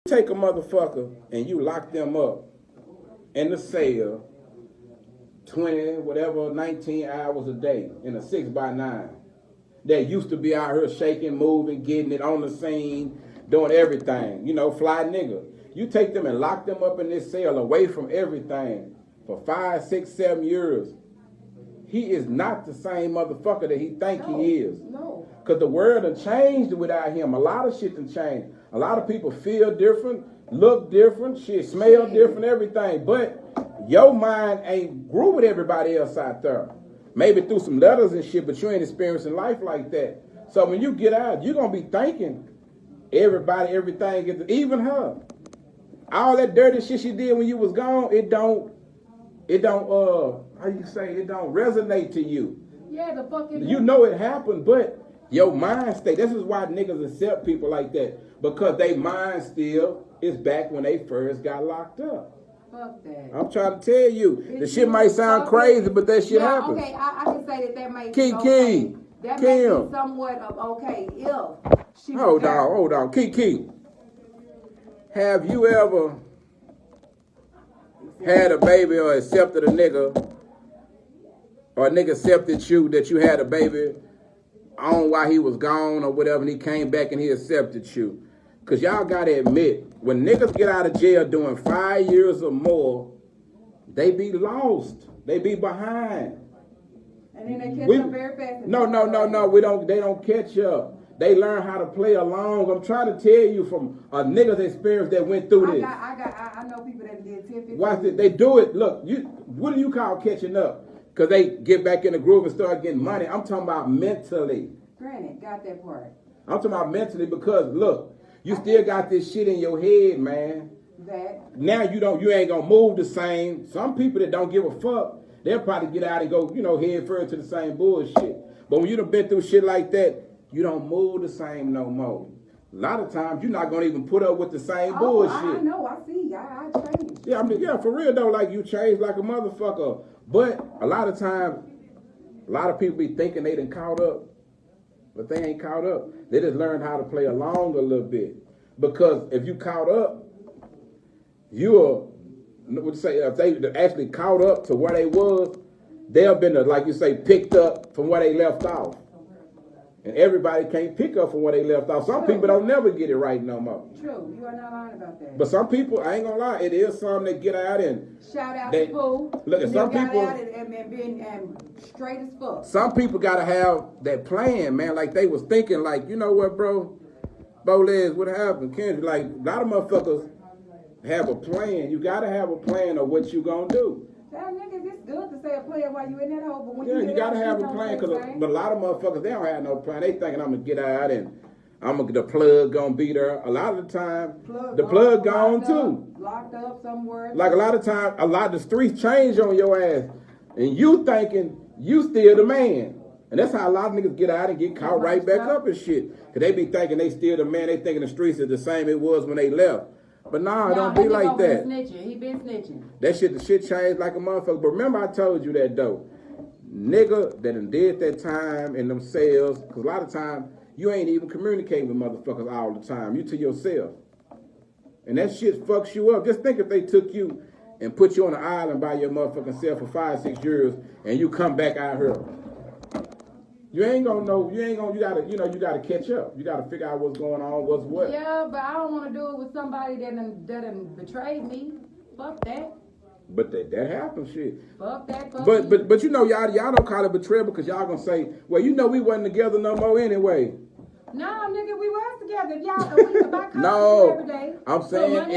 take a motherfucker and you lock them up in the cell 20, whatever, 19 hours a day in a 6x9. That used to be out here shaking, moving, getting it on the scene, doing everything. You know, fly nigga. You take them and lock them up in this cell away from everything for 5, 6, 7 years. He is not the same motherfucker that he think he is. No. Because the world done changed without him. A lot of shit done changed. A lot of people feel different, look different, shit, smell different, everything. But your mind ain't grew with everybody else out there. Maybe through some letters and shit, but you ain't experiencing life like that. So when you get out, you're going to be thinking everybody, everything, even her. All that dirty shit she did when you was gone, it don't how you say, it don't resonate to you. Yeah, the fucking... You know it happened, but your mind state. This is why niggas accept people like that. Because they mind still is back when they first got locked up. Fuck that. I'm trying to tell you. The shit might sound crazy, but that shit happens. Okay, I can say that may Kiki, be okay. That may Kim. be somewhat of okay if she Hold on. Kiki. Have you ever had a baby or accepted a nigga, or a nigga accepted you that you had a baby on while he was gone or whatever, and he came back and he accepted you? Because y'all got to admit, when niggas get out of jail doing 5 years or more, they be lost. They be behind. And then they catch up very fast. No. They don't catch up. They learn how to play along. I'm trying to tell you from a nigga's experience that went through this. I know people that did 10, 15. Watch it. They do it. Look, what do you call catching up? Because they get back in the groove and start getting money. I'm talking about mentally. Granted, got that part. I'm talking about mentally because, look, you still got this shit in your head, man. That. Now you ain't gonna move the same. Some people that don't give a fuck, they'll probably get out and go, head first to the same bullshit. But when you done been through shit like that, you don't move the same no more. A lot of times you're not gonna even put up with the same bullshit. I know, I see. I changed. Yeah, for real though, like you changed like a motherfucker. But a lot of times, a lot of people be thinking they done caught up, but they ain't caught up. They just learned how to play along a little bit. Because if you caught up, if they actually caught up to where they was, they'll been, like you say, picked up from where they left off. And everybody can't pick up from where they left off. Some people don't never get it right no more. True, you are not lying about that. But some people, I ain't gonna lie, it is some that get out and shout out to Pooh. Look, at some people got out and been straight as fuck. Some people gotta have that plan, man. Like they was thinking, like, you know what, bro? Boles, what happened? Kendrick, like a lot of motherfuckers have a plan. You gotta have a plan of what you gonna do. That niggas, it's good to say a plan while you in that hole, but when you gotta have a plan, but a lot of motherfuckers, they don't have no plan. They thinking I'm gonna get out and the plug gonna be there. A lot of the time, the plug gone too. Locked up somewhere. Like a lot of time, the streets change on your ass, and you thinking you still the man. And that's how a lot of niggas get out and get caught right back up and shit. Cause they be thinking they still the man. They thinking the streets is the same it was when they left. But nah, don't be like that. He been snitching. The shit changed like a motherfucker. But remember I told you that though. Nigga that done did that time in them cells, cause a lot of times you ain't even communicating with motherfuckers all the time. You to yourself. And that shit fucks you up. Just think if they took you and put you on an island by your motherfucking self for 5, 6 years and you come back out here. You ain't gonna know. You gotta catch up. You gotta figure out what's going on, what's what. Yeah, but I don't want to do it with somebody that done betrayed me. Fuck that. But that happens, shit. Fuck that. But y'all don't call it betrayal because y'all gonna say, well, we wasn't together no more anyway. No, nigga, we was together. Y'all, no, every day. I'm saying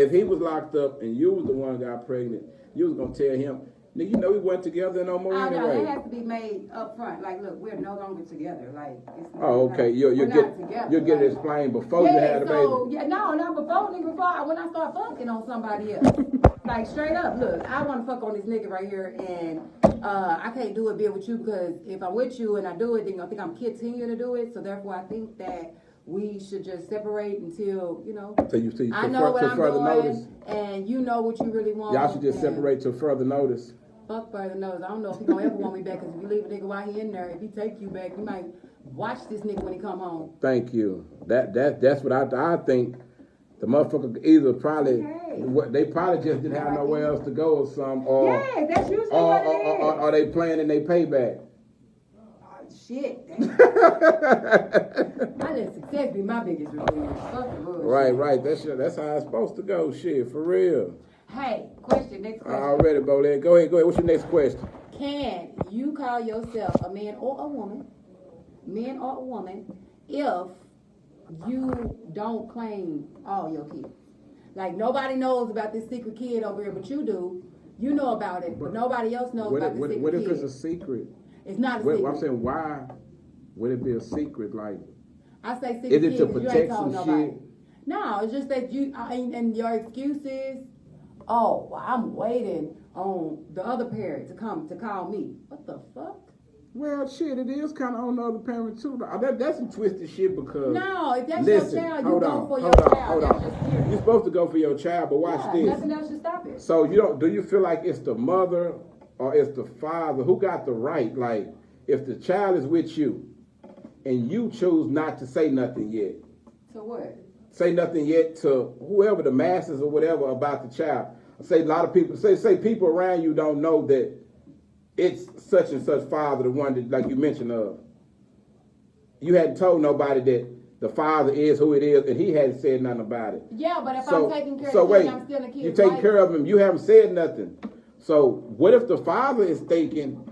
if he was locked up and you was the one that got pregnant, you was gonna tell him, nigga, we weren't together no more anyway. No, it has to be made up front. Like, look, we're no longer together. Like, it's not, okay. You'll get it explained before you had a baby. Yeah, not before, nigga, when I start fucking on somebody else. Like, straight up, look, I want to fuck on this nigga right here, and I can't do it being with you because if I'm with you and I do it, then I think I'm continuing to do it. So therefore, I think that we should just separate until, I know what I'm doing, notice. And you know what you really want. Y'all should just separate till further notice. Fuck further notice. I don't know if he gonna ever want me back, because if you leave a nigga while he in there, if he take you back, you might watch this nigga when he come home. Thank you. That's what I think. The motherfucker either probably Okay. they probably just didn't have nowhere else to go or something, or Yeah, that's usually what it is. or they planning they payback. Shit. I let success be my biggest revenge. Fuck the bullshit. Right. That's how it's supposed to go. Shit, for real. Hey, next question. Already, Bolette. Go ahead. What's your next question? Can you call yourself a man or a woman, if you don't claim all your kids? Like, nobody knows about this secret kid over here, but you do. You know about it, but nobody else knows about the secret kid. What if it's a secret? It's not a secret. I'm saying, why would it be a secret? Like, I say secret is it to kid 'cause you protect ain't told some nobody. shit? No, it's just that and your excuses. Oh, well, I'm waiting on the other parent to come to call me. What the fuck? Well, shit, it is kind of on the other parent too. That's some twisted shit because. No, if that's listen, your child, you hold go on, for your hold on, child. hold That's on. just serious. You're supposed to go for your child, but watch Yeah, this. nothing else should stop it. So do you feel like it's the mother or it's the father who got the right? Like, if the child is with you and you choose not to say nothing yet, So what? say nothing yet to whoever, the masses or whatever, about the child. Say a lot of people, say people around you don't know that it's such and such father, the one that, like you mentioned, you hadn't told nobody that the father is who it is, and he hadn't said nothing about it. Yeah, but if I'm taking care so of the wait, kid, I'm still a kid. you take care of him, you haven't said nothing. So what if the father is thinking,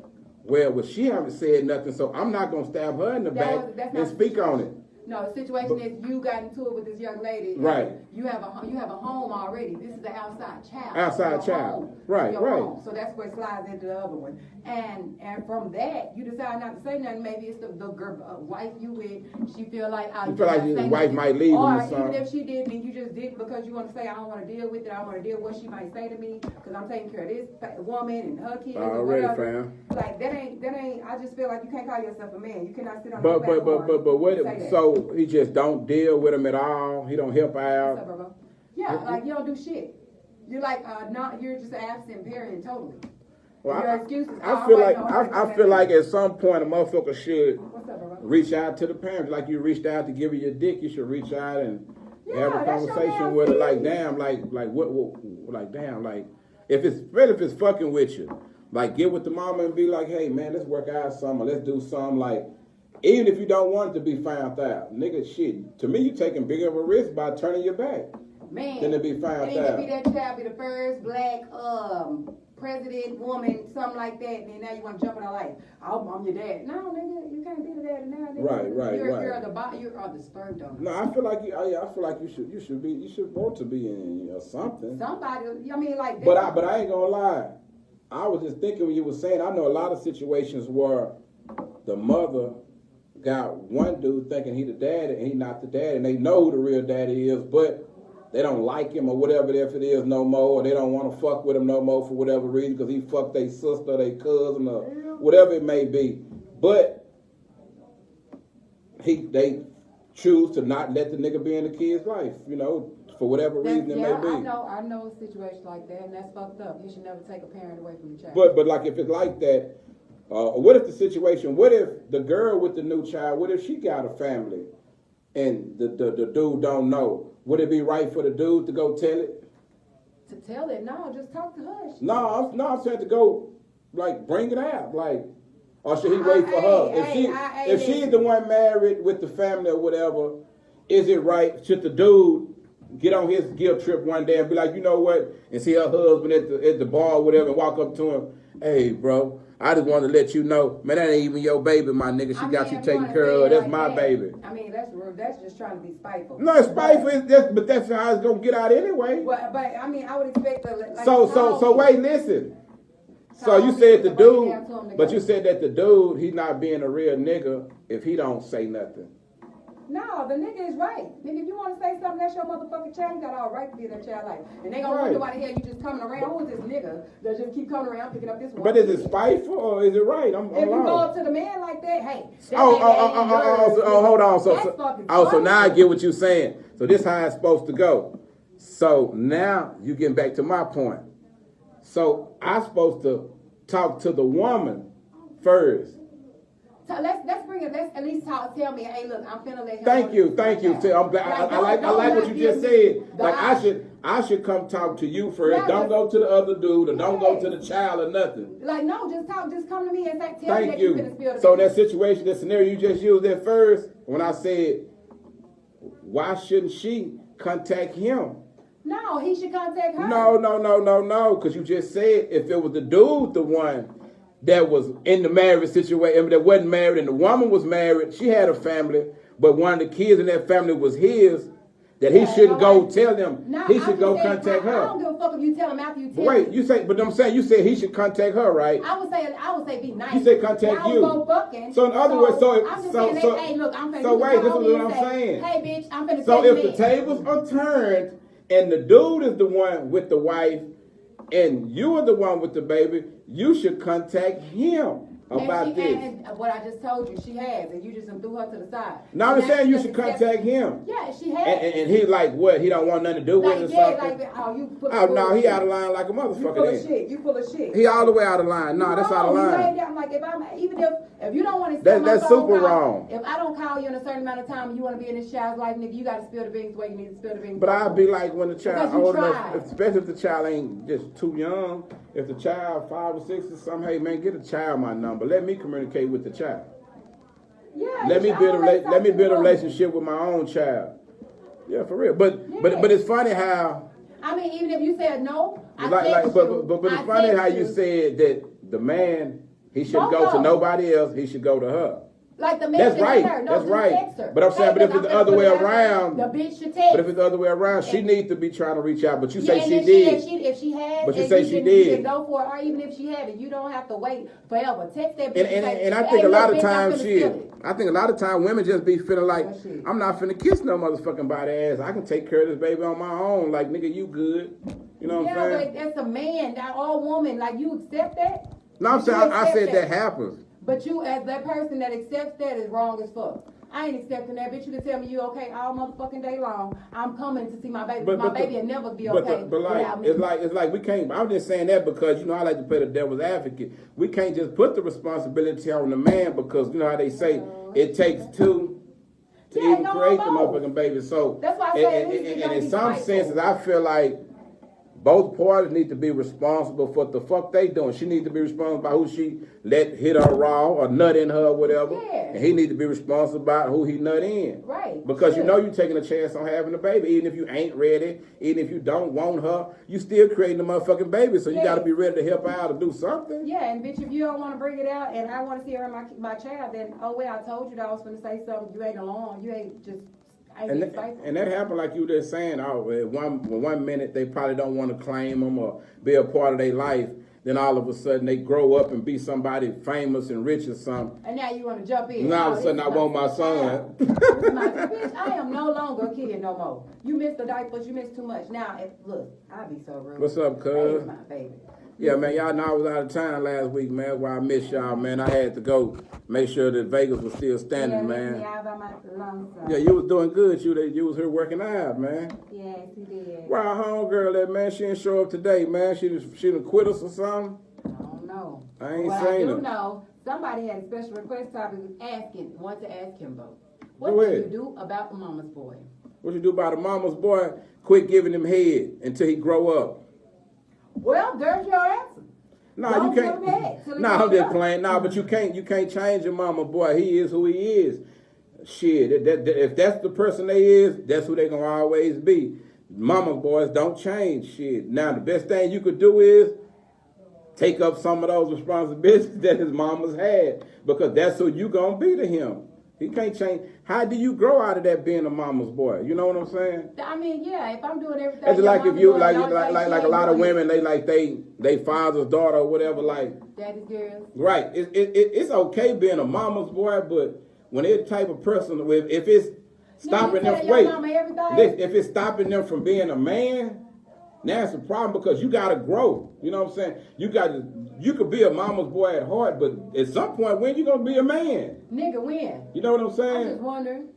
well, she haven't said nothing, so I'm not gonna stab her in the back and speak on it. No, the situation is you got into it with this young lady. Right. You have a home already. This is the outside child. Outside Your child. home. Right, Your right. home. So that's where it slides into the other one. And from that, you decide not to say nothing. Maybe it's the girl, wife you with. She feel like You feel like your wife might leave him or even something. if she did, then you just did it because you want to say I don't want to deal with it. I don't want to deal with what she might say to me because I'm taking care of this woman and her kids. Already, or whatever. fam. Like that ain't. I just feel like you can't call yourself a man. You cannot sit on But the platform what? and say that. So he just don't deal with him at all. He don't help What's up, out. bro? Yeah, like you don't do shit. You're like you're just an absent parent totally. Well, Your excuses. I feel like at some point a motherfucker should What's up, bro? reach out to the parents. Like you reached out to give her your dick, you should reach out and have a that's your conversation damn with her. thing. Like damn, like what, like damn, like if it's fucking with you, like get with the mama and be like, hey man, let's work out something. Or let's do something. Like even if you don't want it to be found out, nigga, shit. To me, you taking bigger of a risk by turning your back Man. than to be found And out. be that child be the first black president woman, something like that, and then now you want to jump in her life. Oh, I'm your dad. No, nigga, you can't be the dad now. Nigga. Right. You're the sperm donor. No, I feel like you should want to be in something. Somebody, I mean, like. But I ain't gonna lie. I was just thinking when you were saying, I know a lot of situations where the mother got one dude thinking he the daddy and he not the daddy, and they know who the real daddy is, but they don't like him or whatever if it is no more, or they don't want to fuck with him no more for whatever reason because he fucked their sister, their cousin, or whatever it may be. But they choose to not let the nigga be in the kid's life, for whatever reason it may be. I know a situation like that, and that's fucked up. You should never take a parent away from your child. But like if it's like that, what if the girl with the new child, what if she got a family and the dude don't know? Would it be right for the dude to go tell it? To tell it? No, just talk to her. No, I'm saying to go, like, bring it out. Like, or should he wait for her? If she's the one married with the family or whatever, is it right? Should the dude get on his guilt trip one day and be like, you know what? And see her husband at the bar or whatever and walk up to him, hey, bro, I just wanted to let you know, man, that ain't even your baby, my nigga. She got you taken care of. That's my baby. I mean, that's just trying to be spiteful. No, it's spiteful, but that's how it's gonna get out anyway. But I mean, I would expect like So wait, listen. So you said the dude, but you said that the dude, he's not being a real nigga if he don't say nothing. No, the nigga is right. Nigga, if you want to say something, that's your motherfucking child. You got all right to be in that child life. And they gonna wonder why the hell you just coming around. Who is this nigga that just keep coming around picking up this one? But is it spiteful or is it right? I'm if you go lost. up to the man like that, hey. Hold on. So now I get what you're saying. So this how it's supposed to go. So now you getting back to my point. So I'm supposed to talk to the woman first So let's bring it. Let's at least talk. Tell me, hey, look, I'm finna let him. Thank you. See, I'm glad. I like what you just said. Like I should come talk to you first. Yeah, don't go to the other dude, or don't go to the child or nothing. Like no, just talk. Just come to me and tell me Thank that you. you finna spill the So beans. that situation, that scenario you just used at first, when I said, why shouldn't she contact him? No, he should contact her. No. Because you just said if it was the dude, the one that was in the marriage situation, that wasn't married, and the woman was married, she had a family, but one of the kids in that family was his, that he shouldn't go tell them. No, he should go contact her. I don't give a fuck if you tell him after you tell Wait, him. but I'm saying you said he should contact her, right? I would say be nice. You say contact I you. Go fucking. So in other words, I'm just saying, hey, look, I'm finna. So wait, this is call me what and I'm say, saying. Hey, bitch, I'm finna. So take if the me. tables are turned and the dude is the one with the wife and you are the one with the baby, you should contact him about this. And what I just told you, she has, and you just threw her to the side. Now I'm saying you should contact him. Yeah, she has. And he like what? He don't want nothing to do with it or something? No, he out of line like a motherfucker. You full of shit. You full of shit. He all the way out of line. No, that's out of line. You like even if you don't want to that's super wrong. If I don't call you in a certain amount of time and you want to be in this child's life, nigga, you got to spill the beans the way you need to spill the beans. But I'd be like when the child old enough, tried. especially if the child ain't just too young. If the child 5 or 6 or something, hey man, get a child my number. Let me communicate with the child. Yeah. Let me build a relationship with my own child. Yeah, for real. But it's funny how. I mean, even if you said no, but it's funny how you said that the man he shouldn't go to nobody else. He should go to her. Like the man that's right. her. No, that's right. Her. But I'm saying, but if it's the other way around, the bitch should text. But if it's the other way around, she needs to be trying to reach out. But you say she did. If she has, but you say she did. You can go for it, or even if she haven't, you don't have to wait forever. Text that bitch. And I think a lot of times I think a lot of times women just be feeling like I'm not finna kiss no motherfucking body ass. I can take care of this baby on my own. Like nigga, you good. You know what I'm saying? Yeah, but that's a man, not all woman. Like you accept that? No, I'm saying I said that happens. But you, as that person that accepts that, is wrong as fuck. I ain't accepting that, bitch. You can tell me you okay all motherfucking day long. I'm coming to see my baby. My baby will never be okay without me. It's like we can't. I'm just saying that because I like to play the devil's advocate. We can't just put the responsibility on the man because you know how they say it takes two to even create the motherfucking baby. So that's why I say and in some senses, I feel like both parties need to be responsible for what the fuck they doing. She needs to be responsible about who she let hit her raw or nut in her or whatever. Yeah. And he needs to be responsible about who he nut in. Right. Because you know you're taking a chance on having a baby. Even if you ain't ready, even if you don't want her, you still creating a motherfucking baby. So you got to be ready to help her out or do something. Yeah, and bitch, if you don't want to bring it out and I want to see her and my child, then oh well, I told you that I was going to say something. You ain't alone. You ain't just... And that happened like you were just saying. One minute they probably don't want to claim them or be a part of their life. Then all of a sudden they grow up and be somebody famous and rich or something. And now you want to jump in. Now all of a sudden I want my son. Bitch, I am no longer a kid no more. You missed the diapers. You missed too much. Now, look, I'll be so rude. What's up, cuz? My baby. Yeah, man, y'all know I was out of town last week, man. Why I missed y'all, man. I had to go make sure that Vegas was still standing, man. Yeah, you was doing good. You was here working out, man. Yes, you did. Why our homegirl that, man, she didn't show up today, man. She done quit us or something? I don't know. I ain't well, seen her. I do know somebody had a special request topic want to ask him about. What Go do ahead. you do about the mama's boy? What you do about a mama's boy? Quit giving him head until he grow up. Well, there's your answer. No, you can't. No, I'm just playing. No, but you can't change your mama boy. He is who he is. Shit, if that's the person they is, that's who they gonna always be. Mama boys don't change. Shit. Now the best thing you could do is take up some of those responsibilities that his mama's had, because that's who you gonna be to him. He can't change. How do you grow out of that being a mama's boy? You know what I'm saying? I mean, yeah. If I'm doing everything, it's like if you like a lot of women, they father's daughter or whatever. Like daddy's girl. Right. It's okay being a mama's boy, but when it's type of person, if it's stopping them, if it's stopping them from being a man, now it's a problem because you gotta grow. You know what I'm saying? You could be a mama's boy at heart, but at some point, when you gonna be a man? Nigga, when? You know what I'm saying? I'm just wondering.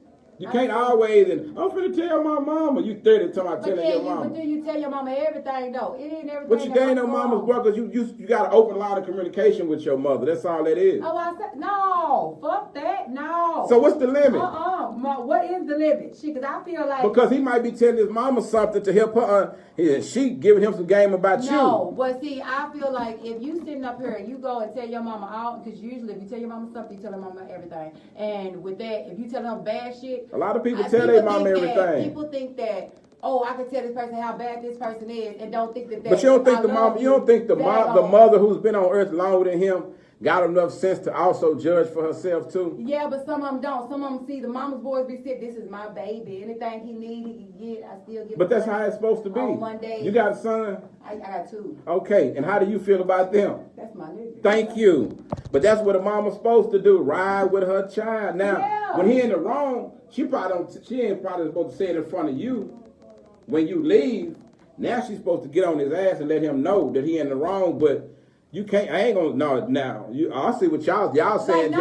You can't always, and I'm finna tell my mama. You 30 talking about telling your mama. But then you tell your mama everything though. It ain't everything. But you ain't no mama's boy, because you got an open line of communication with your mother. That's all that is. Oh, I said, no, fuck that, no. So what's the limit? What is the limit? Because I feel like. Because he might be telling his mama something to help her. She giving him some game about you. No, but see, I feel like if you sitting up here and you go and tell your mama out, because usually if you tell your mama something, you tell her mama everything. And with that, if you tell them bad shit. A lot of people tell their mama everything. People think that, oh, I can tell this person how bad this person is, and don't think that. But you don't think the mom, you don't think the mother who's been on earth longer than him got enough sense to also judge for herself too? Yeah, but some of them don't. Some of them see the mama's boys be sick. This is my baby. Anything he need, he can get. I still get. But that's how it's supposed to be. On Monday. You got a son? I got 2. Okay, and how do you feel about them? That's my nigga. Thank you. But that's what a mama's supposed to do. Ride with her child. Now, when he in the wrong, she ain't probably supposed to say it in front of you. When you leave, now she's supposed to get on his ass and let him know that he in the wrong, but you can't. I ain't gonna know it now. I see what y'all saying.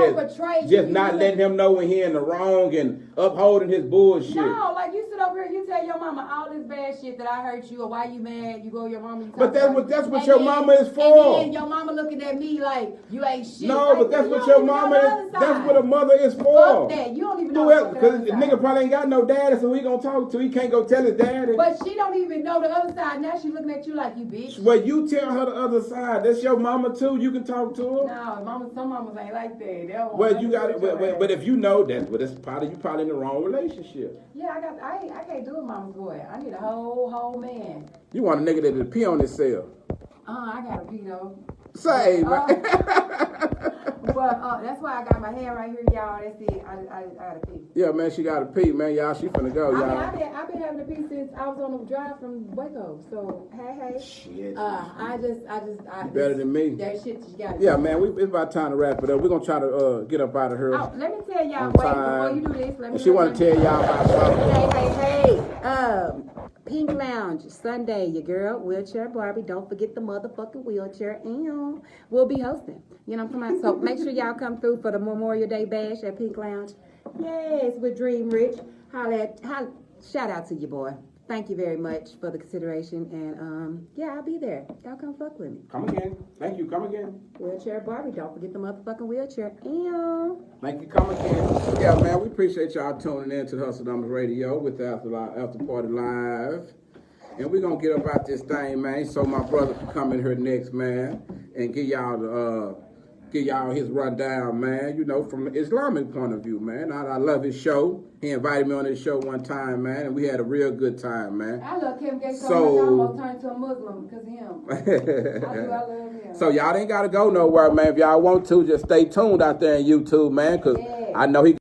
Just not letting him know when he in the wrong and upholding his bullshit. No, like you sit up here, you tell your mama all this bad shit that I hurt you or why you mad. You go to your mama. You but that's what your mama is for. And then your mama looking at me like you ain't shit. No, like, but that's what your mama is. That's what a mother is for. Fuck that. You don't even know. Because the nigga probably ain't got no daddy, so he gonna talk to. He can't go tell his daddy. But she don't even know the other side. Now she looking at you like you bitch. Well, you tell her the other side. That's your mama too. You can talk to her. No, some mamas ain't like that. They don't well, you got it. But if you know that, that's probably in the wrong relationship. Yeah, I can't do a mama's boy. I need a whole man. You want a nigga that'll pee on himself. I gotta pee though. Say, But that's why I got my hand right here, y'all. That's it. I gotta pee. Yeah, man, she gotta pee, man. Y'all, she finna go, y'all. I've been having to pee since I was on the drive from Waco. So hey. Shit. I just. You better than me. That shit you gotta. Yeah, man. It's about time to wrap it up. We're gonna try to get up out of here. Oh, let me tell y'all. Wait, before you do this, let me. She wanna tell y'all about something. Hey. Pink Lounge, Sunday, your girl, Wheelchair Barbie. Don't forget the motherfucking wheelchair. And we'll be hosting. You know what I'm talking about? So make sure y'all come through for the Memorial Day Bash at Pink Lounge. Yes, with Dream Rich. Shout out to you, boy. Thank you very much for the consideration. And yeah, I'll be there. Y'all come fuck with me. Come again. Thank you. Come again. Wheelchair Barbie. Don't forget the motherfucking wheelchair. And thank you. Come again. Yeah, man. We appreciate y'all tuning in to the Hustle Numbers Radio with the After Party Live. And we're going to get up out this thing, man, so my brother can come in here next, man, and give y'all his rundown, man, you know, from the Islamic point of view, man. I love his show. He invited me on his show one time, man, and we had a real good time, man. I love Kim K so much I almost turned to a Muslim because of him. I love him. So y'all ain't got to go nowhere, man. If y'all want to, just stay tuned out there on YouTube, man, because I know he